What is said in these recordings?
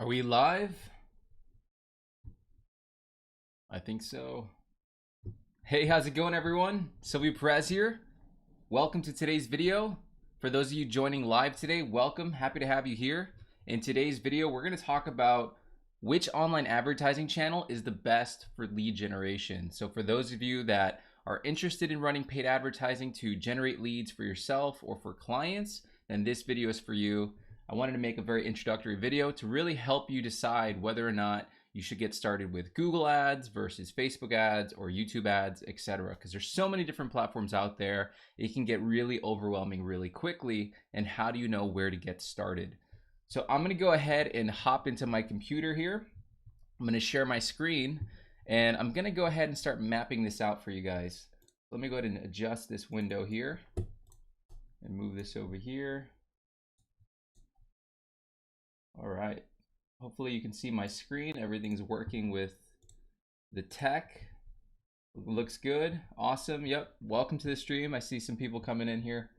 Are we live? I think so. Hey, how's it going, everyone? Silvio Perez here. Welcome to today's video. For those of you joining live today, welcome. Happy to have you here. In today's video, we're going to talk about which online advertising channel is the best for lead generation. So for those of you that are interested in running paid advertising to generate leads for yourself or for clients, then this video is for you. I wanted to make a very introductory video to really help you decide whether or not you should get started with Google ads versus Facebook ads or YouTube ads, etc. Because there's so many different platforms out there, it can get really overwhelming really quickly. And how do you know where to get started? So I'm gonna go ahead and hop into my computer here. I'm gonna share my screen and I'm gonna go ahead and start mapping this out for you guys. Let me go ahead and adjust this window here and move this over here. All right, hopefully you can see my screen. Everything's working with the tech. Looks good, awesome. Yep, welcome to the stream. I see some people coming in here.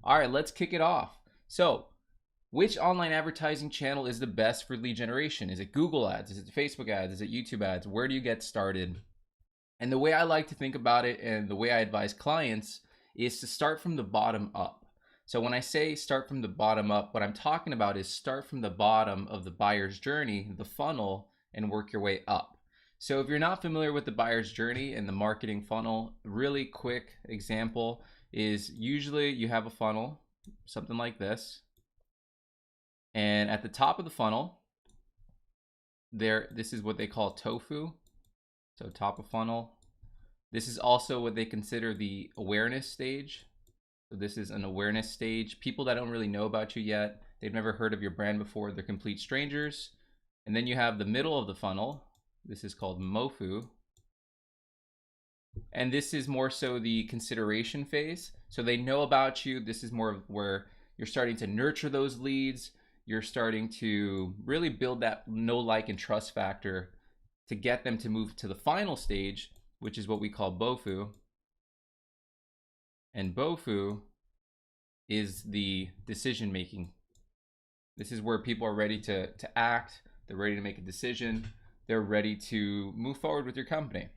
All right, let's kick it off. So, which online advertising channel is the best for lead generation? Is it Google ads? Is it Facebook ads? Is it YouTube ads? Where do you get started? And the way I like to think about it and the way I advise clients is to start from the bottom up. So when I say start from the bottom up, what I'm talking about is start from the bottom of the buyer's journey, the funnel, and work your way up. So if you're not familiar with the buyer's journey and the marketing funnel, really quick example is usually you have a funnel, something like this. And at the top of the funnel, this is what they call tofu. So top of funnel. This is also what they consider the awareness stage. So this is an awareness stage. People that don't really know about you yet, they've never heard of your brand before, they're complete strangers. And then you have the middle of the funnel. This is called MOFU. And this is more so the consideration phase. So they know about you. This is more of where you're starting to nurture those leads. You're starting to really build that know, like, and trust factor to get them to move to the final stage, which is what we call BOFU. And BOFU is the decision making. This is where people are ready to act, they're ready to make a decision, they're ready to move forward with your company.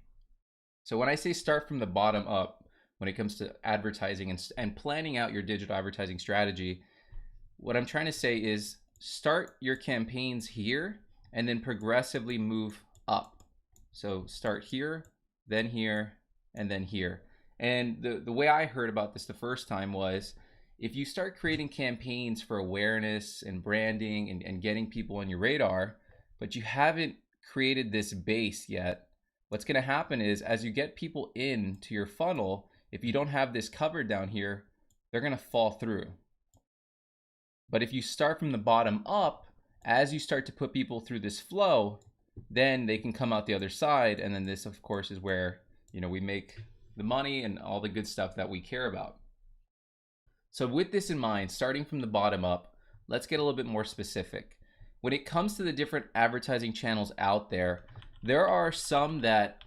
So when I say start from the bottom up, when it comes to advertising and planning out your digital advertising strategy, what I'm trying to say is start your campaigns here and then progressively move up. So start here, then here, and then here. And the way I heard about this the first time was if you start creating campaigns for awareness and branding and getting people on your radar, but you haven't created this base yet, what's going to happen is as you get people into your funnel, if you don't have this covered down here, they're going to fall through. But if you start from the bottom up, as you start to put people through this flow, then they can come out the other side. And then this, of course, is where, we make the money and all the good stuff that we care about. So with this in mind, starting from the bottom up, let's get a little bit more specific. When it comes to the different advertising channels out there, there are some that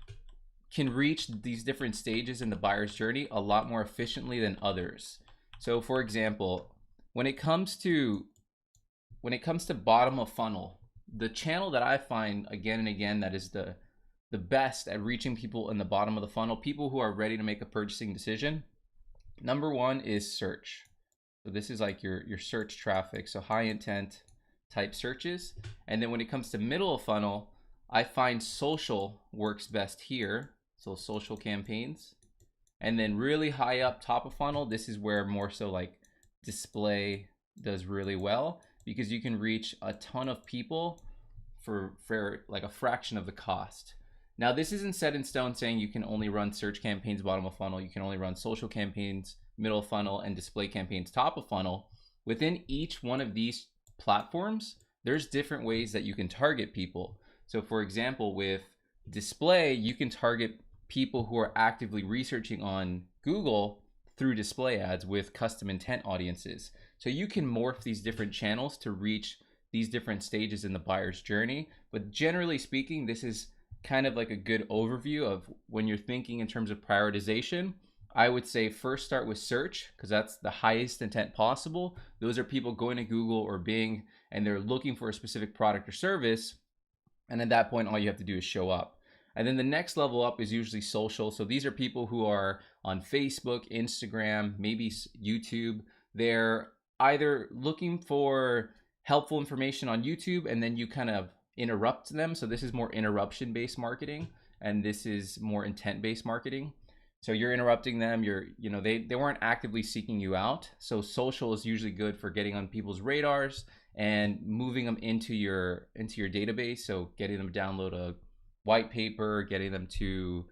can reach these different stages in the buyer's journey a lot more efficiently than others. So for example, when it comes to bottom of funnel, the channel that I find again and again that is the best at reaching people in the bottom of the funnel, people who are ready to make a purchasing decision, number one is search. So this is like your search traffic, so high intent type searches. And then when it comes to middle of funnel, I find social works best here, so social campaigns. And then really high up top of funnel, this is where more so like display does really well because you can reach a ton of people for like a fraction of the cost. Now, this isn't set in stone saying you can only run search campaigns bottom of funnel, you can only run social campaigns middle of funnel, and display campaigns top of funnel. Within each one of these platforms, there's different ways that you can target people. So for example, with display, you can target people who are actively researching on Google through display ads with custom intent audiences. So you can morph these different channels to reach these different stages in the buyer's journey. But generally speaking, this is kind of like a good overview of when you're thinking in terms of prioritization. I would say first start with search, because that's the highest intent possible. Those are people going to Google or Bing and they're looking for a specific product or service. And at that point, all you have to do is show up. And then the next level up is usually social. So these are people who are on Facebook, Instagram, maybe YouTube. They're either looking for helpful information on YouTube and then you kind of interrupt them. So this is more interruption based marketing and this is more intent based marketing. So you're interrupting them, they weren't actively seeking you out. So social is usually good for getting on people's radars and moving them into your database. So getting them to download a white paper, getting them to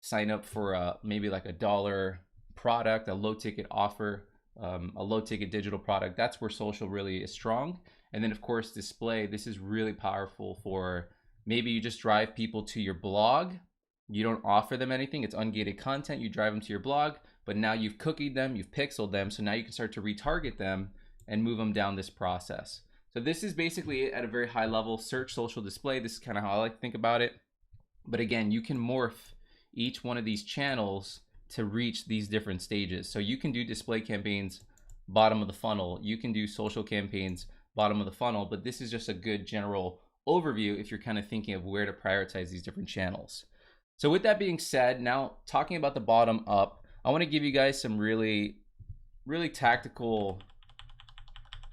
sign up for maybe like $1 product, a low ticket offer, a low ticket digital product. That's where social really is strong. And then of course display. This is really powerful for maybe you just drive people to your blog. You don't offer them anything. It's ungated content. You drive them to your blog, but now you've cookied them, you've pixeled them. So now you can start to retarget them and move them down this process. So this is basically it at a very high level. Search, social, display. This is kind of how I like to think about it. But again, you can morph each one of these channels to reach these different stages. So you can do display campaigns, bottom of the funnel. You can do social campaigns, bottom of the funnel. But this is just a good general overview if you're kind of thinking of where to prioritize these different channels. So with that being said, now talking about the bottom up, I want to give you guys some really, really tactical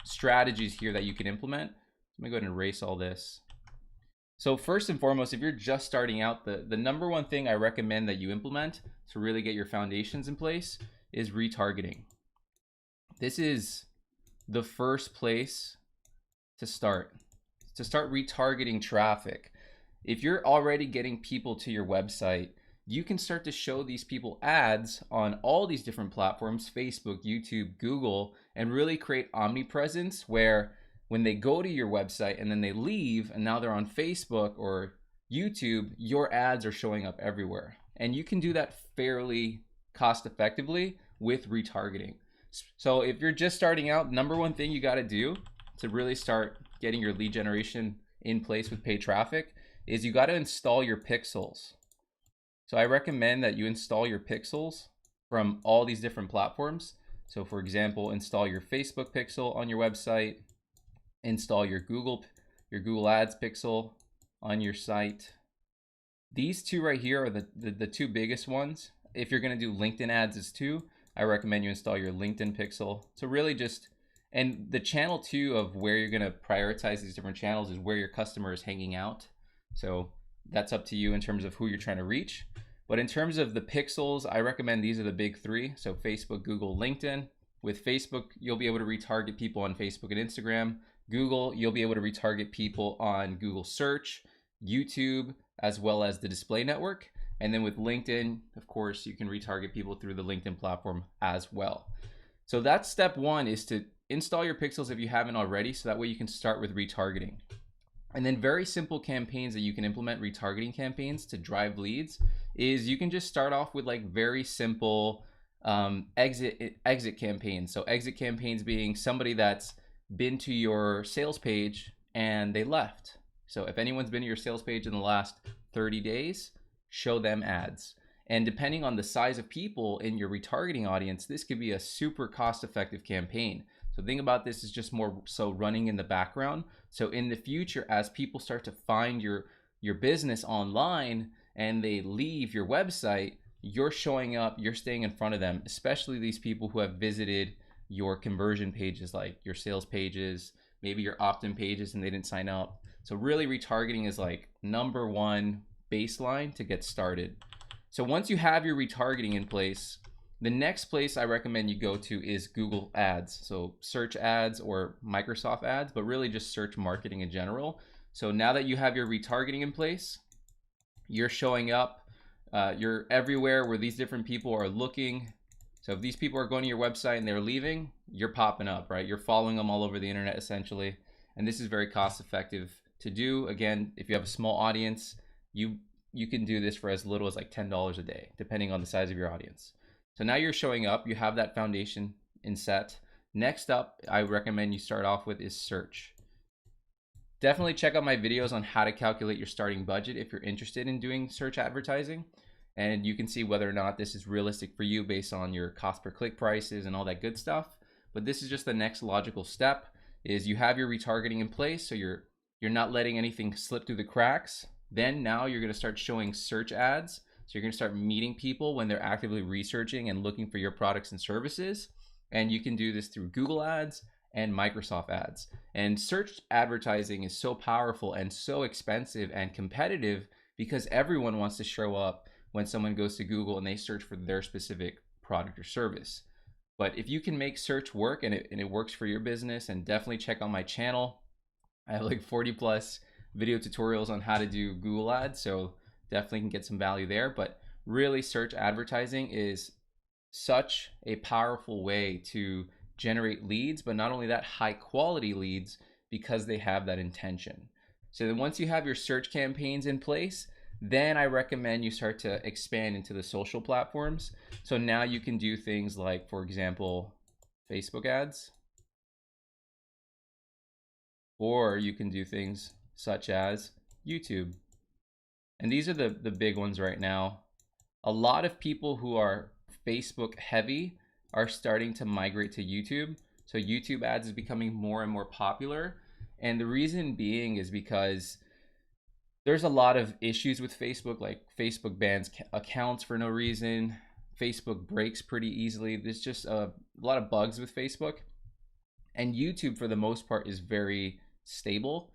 strategies here that you can implement. Let me go ahead and erase all this. So first and foremost, if you're just starting out, the number one thing I recommend that you implement to really get your foundations in place is retargeting. This is the first place to start retargeting traffic. If you're already getting people to your website, you can start to show these people ads on all these different platforms, Facebook, YouTube, Google, and really create omnipresence where when they go to your website and then they leave and now they're on Facebook or YouTube, your ads are showing up everywhere. And you can do that fairly cost effectively with retargeting. So if you're just starting out, number one thing you got to do to really start getting your lead generation in place with paid traffic is you got to install your pixels. So I recommend that you install your pixels from all these different platforms. So for example, install your Facebook pixel on your website, install your Google Ads pixel on your site. These two right here are the two biggest ones. If you're going to do LinkedIn ads as two, I recommend you install your LinkedIn pixel. So really just, and the channel too of where you're going to prioritize these different channels is where your customer is hanging out. So that's up to you in terms of who you're trying to reach. But in terms of the pixels, I recommend these are the big three. So Facebook, Google, LinkedIn. With Facebook, you'll be able to retarget people on Facebook and Instagram. Google, you'll be able to retarget people on Google search, YouTube, as well as the display network. And then with LinkedIn, of course, you can retarget people through the LinkedIn platform as well. So that's step one, is to install your pixels if you haven't already. So that way you can start with retargeting. And then very simple campaigns that you can implement, retargeting campaigns to drive leads, is you can just start off with like very simple exit campaigns. So exit campaigns being somebody that's been to your sales page and they left. So if anyone's been to your sales page in the last 30 days, show them ads. And depending on the size of people in your retargeting audience, this could be a super cost-effective campaign. So think about this as just more so running in the background. So in the future, as people start to find your business online and they leave your website, you're showing up, you're staying in front of them, especially these people who have visited your conversion pages, like your sales pages, maybe your opt-in pages, and they didn't sign up. So really retargeting is like number one baseline to get started. So once you have your retargeting in place, the next place I recommend you go to is Google Ads. So search ads or Microsoft ads, but really just search marketing in general. So now that you have your retargeting in place, you're showing up, you're everywhere where these different people are looking. So if these people are going to your website and they're leaving, you're popping up, right? You're following them all over the internet essentially. And this is very cost effective to do. Again, if you have a small audience, you can do this for as little as like $10 a day, depending on the size of your audience. So now you're showing up, you have that foundation in set. Next up, I recommend you start off with is search. Definitely check out my videos on how to calculate your starting budget if you're interested in doing search advertising. and you can see whether or not this is realistic for you based on your cost per click prices and all that good stuff. But this is just the next logical step, is you have your retargeting in place, so you're not letting anything slip through the cracks. Then now you're going to start showing search ads. So you're going to start meeting people when they're actively researching and looking for your products and services. And you can do this through Google Ads and Microsoft Ads. And search advertising is so powerful and so expensive and competitive because everyone wants to show up when someone goes to Google and they search for their specific product or service. But if you can make search work and it works for your business, and definitely check out my channel. I have like 40 plus video tutorials on how to do Google Ads, so definitely can get some value there. But really, search advertising is such a powerful way to generate leads, but not only that, high quality leads, because they have that intention. So then once you have your search campaigns in place, then I recommend you start to expand into the social platforms. So now you can do things like, for example, Facebook ads, or you can do things such as YouTube. And these are the big ones right now. A lot of people who are Facebook heavy are starting to migrate to YouTube. So YouTube ads is becoming more and more popular. And the reason being is because there's a lot of issues with Facebook, like Facebook bans accounts for no reason. Facebook breaks pretty easily. There's just a lot of bugs with Facebook. And YouTube, for the most part, is very stable.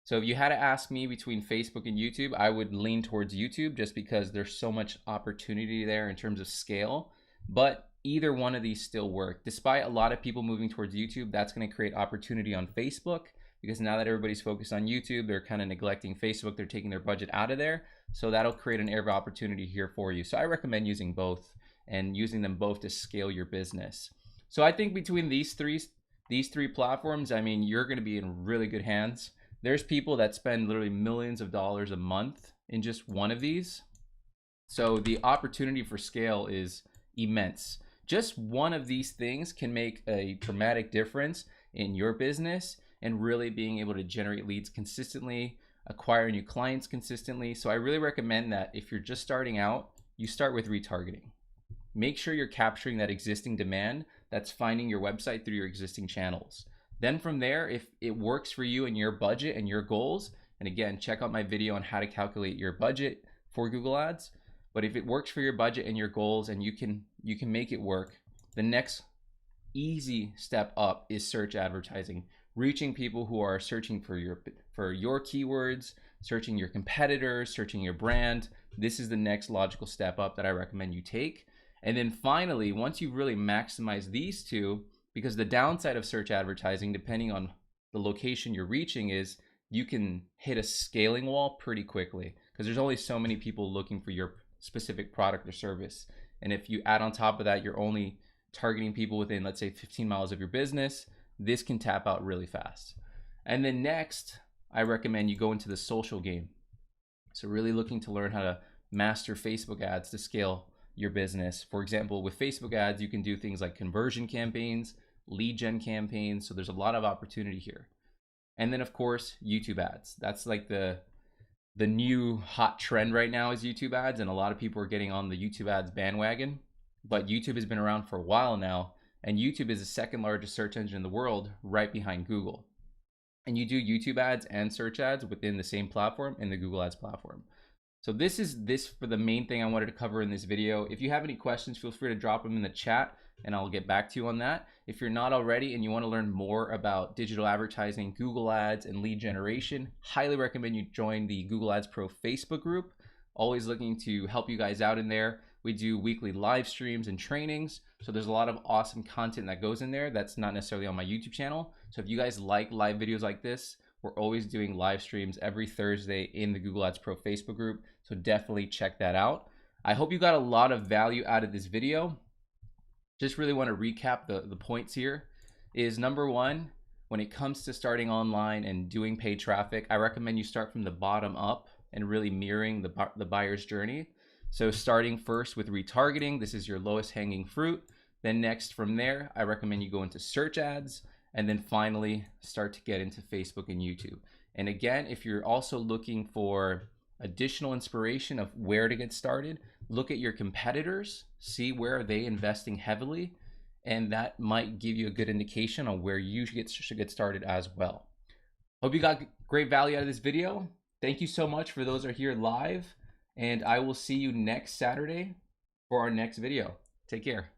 So if you had to ask me between Facebook and YouTube, I would lean towards YouTube just because there's so much opportunity there in terms of scale. But either one of these still work. Despite a lot of people moving towards YouTube, that's going to create opportunity on Facebook, because now that everybody's focused on YouTube, they're kind of neglecting Facebook. They're taking their budget out of there. So that'll create an area of opportunity here for you. So I recommend using both and using them both to scale your business. So I think between these three platforms, I mean, you're going to be in really good hands. There's people that spend literally millions of dollars a month in just one of these. So the opportunity for scale is immense. Just one of these things can make a dramatic difference in your business and really being able to generate leads consistently, acquire new clients consistently. So I really recommend that if you're just starting out, you start with retargeting. Make sure you're capturing that existing demand that's finding your website through your existing channels. Then from there, if it works for you and your budget and your goals, and again, check out my video on how to calculate your budget for Google Ads. But if it works for your budget and your goals and you can make it work, the next easy step up is search advertising. Reaching people who are searching for your keywords, searching your competitors, searching your brand. This is the next logical step up that I recommend you take. And then finally, once you've really maximized these two, because the downside of search advertising, depending on the location you're reaching, is you can hit a scaling wall pretty quickly, because there's only so many people looking for your specific product or service. And if you add on top of that, you're only targeting people within, let's say, 15 miles of your business, this can tap out really fast. And then next, I recommend you go into the social game. So really looking to learn how to master Facebook ads to scale your business. For example, with Facebook ads, you can do things like conversion campaigns, lead gen campaigns. So there's a lot of opportunity here. And then of course, YouTube ads. That's like the new hot trend right now is YouTube ads, and a lot of people are getting on the YouTube ads bandwagon. But YouTube has been around for a while now, and YouTube is the second largest search engine in the world, right behind Google. And you do YouTube ads and search ads within the same platform, in the Google Ads platform. So this is for the main thing I wanted to cover in this video. If you have any questions, feel free to drop them in the chat and I'll get back to you on that. If you're not already and you want to learn more about digital advertising, Google Ads, and lead generation, highly recommend you join the Google Ads Pro Facebook group. Always looking to help you guys out in there. We do weekly live streams and trainings. So there's a lot of awesome content that goes in there that's not necessarily on my YouTube channel. So if you guys like live videos like this, we're always doing live streams every Thursday in the Google Ads Pro Facebook group. So definitely check that out. I hope you got a lot of value out of this video. Just really want to recap the points here. Is number one, when it comes to starting online and doing paid traffic, I recommend you start from the bottom up and really mirroring the buyer's journey. So starting first with retargeting, this is your lowest hanging fruit. Then next from there, I recommend you go into search ads, and then finally start to get into Facebook and YouTube. And again, if you're also looking for additional inspiration of where to get started, look at your competitors, see where are they investing heavily, and that might give you a good indication on where you should get started as well. Hope you got great value out of this video. Thank you so much for those who are here live, and I will see you next Saturday for our next video. Take care.